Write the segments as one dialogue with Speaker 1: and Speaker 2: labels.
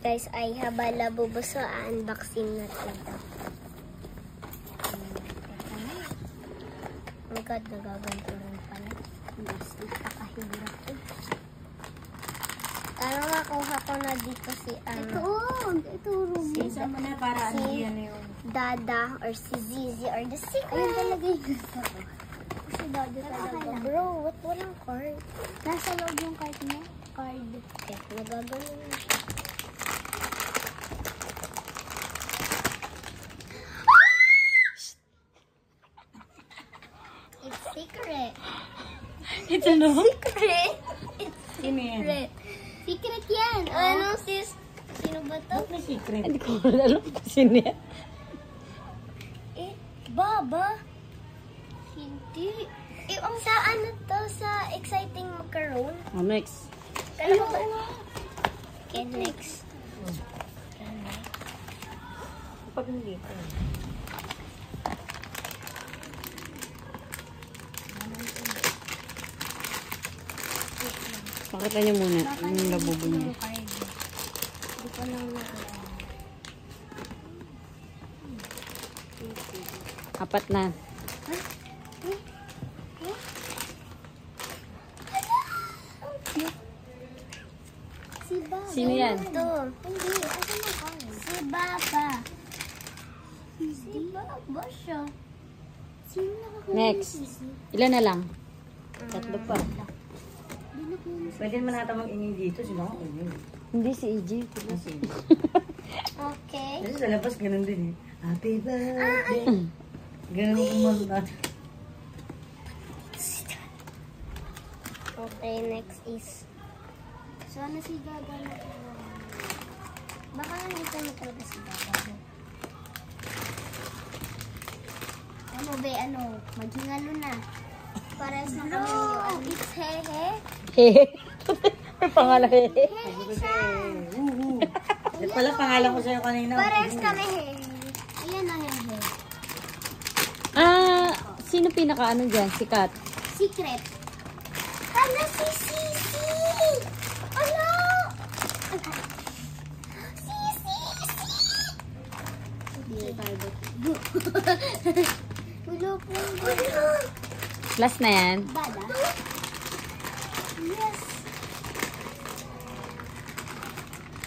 Speaker 1: Guys, I have a Labubu, so unboxing natin ito. Oh my God, nagaganto rin pala. Mas napakahirap eh. Pero makuha ko na dito si ito Ruby.
Speaker 2: Sama na para ano yan yun.
Speaker 1: Dada or si Zizi or the secret. Ayun talaga yung gusto ko. Si Dada talaga. Bro, what walang card? Nasa loob yung card mo? Card. Okay, nagagawin na siya. It's secret.
Speaker 2: It's ano?
Speaker 1: Secret. It's
Speaker 2: Sino yan?
Speaker 1: secret. Secret yan. Ano sis? Sino ba to?
Speaker 2: Ba't may secret? Hindi ko alam kung sino yan.
Speaker 1: Baba? Hindi. Ang sa ano to? Sa exciting macaron?
Speaker 2: Oh, next.
Speaker 1: Kala ko ba? Okay, next.
Speaker 2: Pag hindi ko. Pakita niyo muna yung Labubu niya.
Speaker 1: Hindi ko lang naalala.
Speaker 2: Apat na.
Speaker 1: Si Baba.
Speaker 2: Sino yan?
Speaker 1: Ito. Hindi. Ito na card. Si Baba. Si Baba siya. Sino nakakuha?
Speaker 2: Next. Ilan na lang? Tatlo pa. Pwede naman natin mag-ingay dito. Sino ako ingay? Hindi si EJ.
Speaker 1: Okay.
Speaker 2: Kasi sa labas ganun din eh. Happy birthday. Ganun ang kumalo natin.
Speaker 1: Okay, next is... Sana si Gaga na ito. Baka nandito na talaga si Gaga. Ano be, ano? Maghingalo na. Pares na kami yun. It's Hehe.
Speaker 2: Hehe. May pangalan Hehe.
Speaker 1: Hehe siya.
Speaker 2: Yan pala pangalan ko sa'yo kanina.
Speaker 1: Pares kami Hehe. Ayan na Hehe.
Speaker 2: Sino pinaka-ano dyan? Sikat?
Speaker 1: Secret. Ano si Sisi? Ano? Sisi! Hindi tayo. Wala po.
Speaker 2: Last na yan?
Speaker 1: Dada? Yes.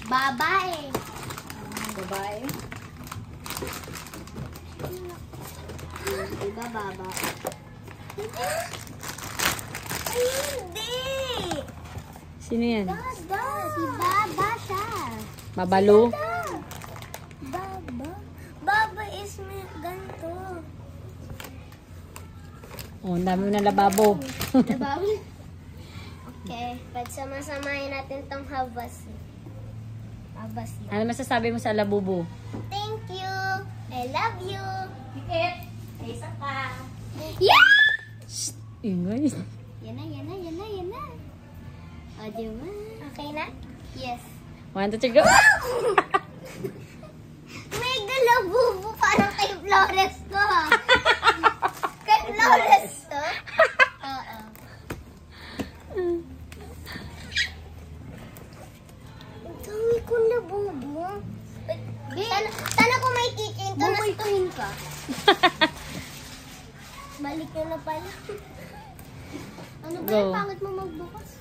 Speaker 1: Babae.
Speaker 2: Babae.
Speaker 1: Diba baba? Ay, hindi.
Speaker 2: Sino yan?
Speaker 1: Dada. Si Baba siya.
Speaker 2: Babalo?
Speaker 1: Baba. Baba is may ganito.
Speaker 2: Oh, ang dami mo na lababo.
Speaker 1: Lababo? Okay. Pagsama-samahin natin tong habas. Habas na.
Speaker 2: Ano masasabi mo sa Labubu?
Speaker 1: Thank you. I love you.
Speaker 2: Ikit. Isa ka.
Speaker 1: Yeah!
Speaker 2: Ingay.
Speaker 1: Yan na. O, diba? Okay na? Yes.
Speaker 2: 1, 2, 3, go!
Speaker 1: May galabubo parang kay Flores to, ha? Kay Flores to? Oo. Ang dami kong labubo. Sana kung may kikin to, nastuhin ka. Balik ka na pala. Ano ba
Speaker 2: Go.
Speaker 1: yung pangit mo magbukas?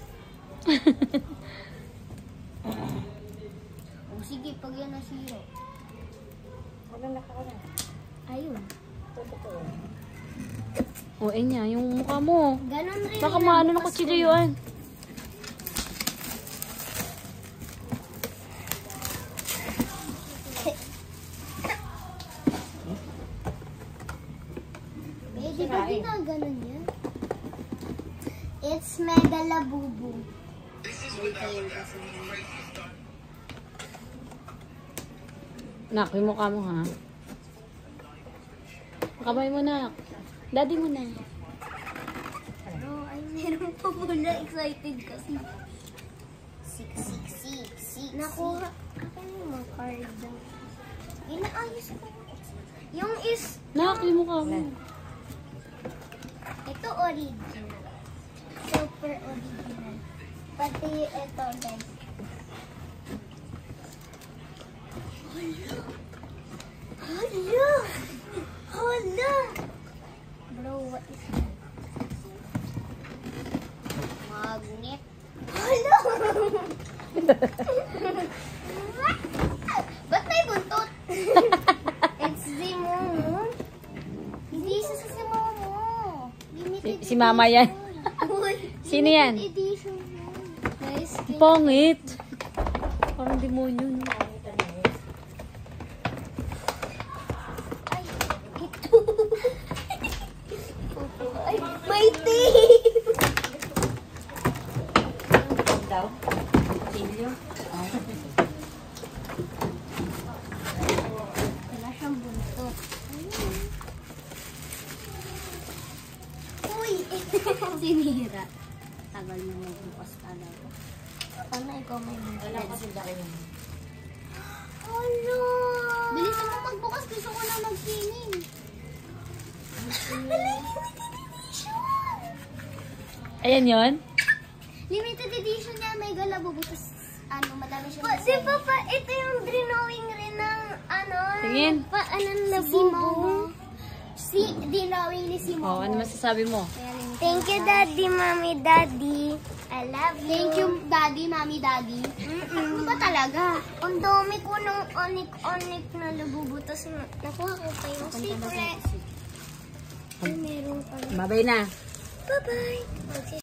Speaker 1: O sige, pag yan nasiro. Ayun.
Speaker 2: O, niya, yung mukha mo.
Speaker 1: Ganon rin.
Speaker 2: Baka
Speaker 1: yan,
Speaker 2: maano na
Speaker 1: bukas
Speaker 2: kutsilyo
Speaker 1: ko.
Speaker 2: yun.
Speaker 1: Eh, di ba ginaganon yan? It's Mega Labubu.
Speaker 2: Nak, yung mukha mo ha. Kamay mo na. Daddy mo na.
Speaker 1: Ay, meron pa muna. Excited kasi. Sik. Nakuha. Akin yung mga card. Inaayos ko. Yung is...
Speaker 2: Nak, yung mukha mo.
Speaker 1: Ito original. Super original. Pati ito guys. Hala! Hala! Bro, what is that? Magnet. Hala! Ba't may buntot? It's the Momo. Hindi isa sa si Momo. Limited
Speaker 2: Si Mama yan.
Speaker 1: Uy,
Speaker 2: Sino yan?
Speaker 1: limited edition yan. Guys,
Speaker 2: Pangit. Parang demonyo. No?
Speaker 1: ay, ito. Ay, may tape.
Speaker 2: Daw? Silyo?
Speaker 1: Wala siyang buntot. Uy! Sinira. Tagal na magbukas talaga. Sana ikaw may buntot.
Speaker 2: Wala kasi laki yun.
Speaker 1: Hello! Bilisan mo magbukas. Gusto ko na magsining. Limited edition!
Speaker 2: Ayan yun?
Speaker 1: Limited edition yan. May galabubo. Tapos, madami siya. Di ba pa, ito yung drawing rin ng,
Speaker 2: Tingin.
Speaker 1: labubo. Drawing ni Simo.
Speaker 2: Oh, ano masasabi mo?
Speaker 1: Thank you, Daddy, Mommy, Daddy. I love you. Thank you, Daddy, Mommy, Daddy. Ano ba talaga? Ang dami ko ng onik-onik na labubo. Tapos, nakuha ko pa yung secret. Ay, meron pa.
Speaker 2: Babay na.
Speaker 1: Bye-bye.